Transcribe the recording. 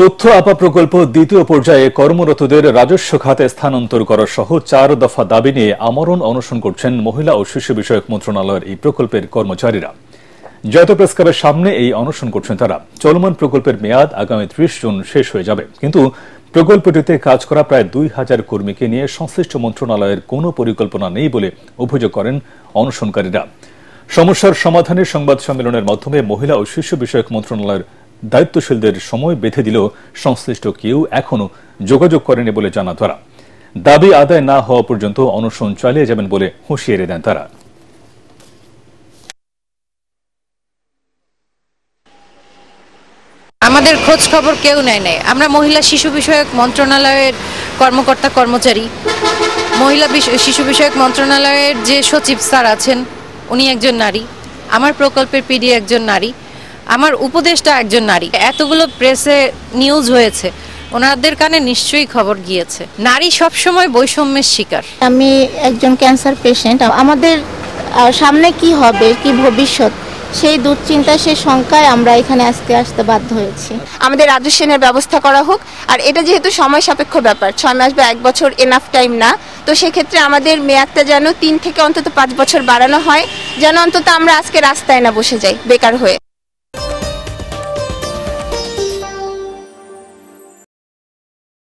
তথ্য আপা প্রকল্প দ্বিতীয় পর্যায়ে কর্মরতদের রাজস্ব খাতে স্থানান্তর করা সহ 4 দফা দাবি নিয়ে আমরণ অনশন করছেন মহিলা ও শিশু বিষয়ক মন্ত্রণালয়ের এই প্রকল্পের কর্মচারীরা। জাতীয় প্রেসক্লাবের সামনে এই অনশন করছেন তারা। চলমান প্রকল্পের মেয়াদ আগামী 30 জুন শেষ হয়ে যাবে, কিন্তু প্রকল্পটিতে কাজ করা প্রায় 2000 কর্মীকে নিয়ে সংশ্লিষ্ট মন্ত্রণালয়ের কোনো পরিকল্পনা নেই বলে অভিযোগ করেন অনশনকারীরা। সমস্যার সমাধানে সংবাদ সম্মেলনের মাধ্যমে মহিলা ও শিশু বিষয়ক মন্ত্রণালয়ের দায়িত্বশীলদের সময় বেঁধে দিলেও সংশ্লিষ্ট কেউ এখনো যোগাযোগ করেনি বলে জানা তারা। দাবি আদায় না হওয়া পর্যন্ত অনশন চালিয়ে যাবেন বলে হুঁশিয়ারি দেন তারা। আমাদের খোঁজ খবর কেউ নেয় নাই। আমরা মহিলা শিশু বিষয়ক মন্ত্রণালয়ের কর্মকর্তা কর্মচারী, মহিলা শিশু বিষয়ক মন্ত্রণালয়ের যে সচিব স্যার আছেন উনি একজন নারী, আমার প্রকল্পের পিডি একজন নারী, আমার উপদেষ্টা একজন নারী। এতগুলো প্রেসে নিউজ হয়েছে, ওনাদের কানে নিশ্চয়ই খবর গিয়েছে। নারী সবসময় বৈষম্যের শিকার। আমি একজন ক্যান্সার পেশেন্ট। আমাদের সামনে কি হবে, কি ভবিষ্যৎ, সেই দুশ্চিন্তা, সেই শঙ্কায় আমরা এখানে আজকে আসতে বাধ্য হয়েছি। আমাদের রাজস্বের ব্যবস্থা করা হোক, আর এটা যেহেতু সময় সাপেক্ষ ব্যাপার, 6 মাস বা 1 বছর এনাফ টাইম না, তো সেক্ষেত্রে আমাদের মেয়াদটা যেন 3 থেকে অন্তত 5 বছর বাড়ানো হয়, যেন অন্তত আমরা আজকে রাস্তায় না বসে যাই বেকার হয়ে।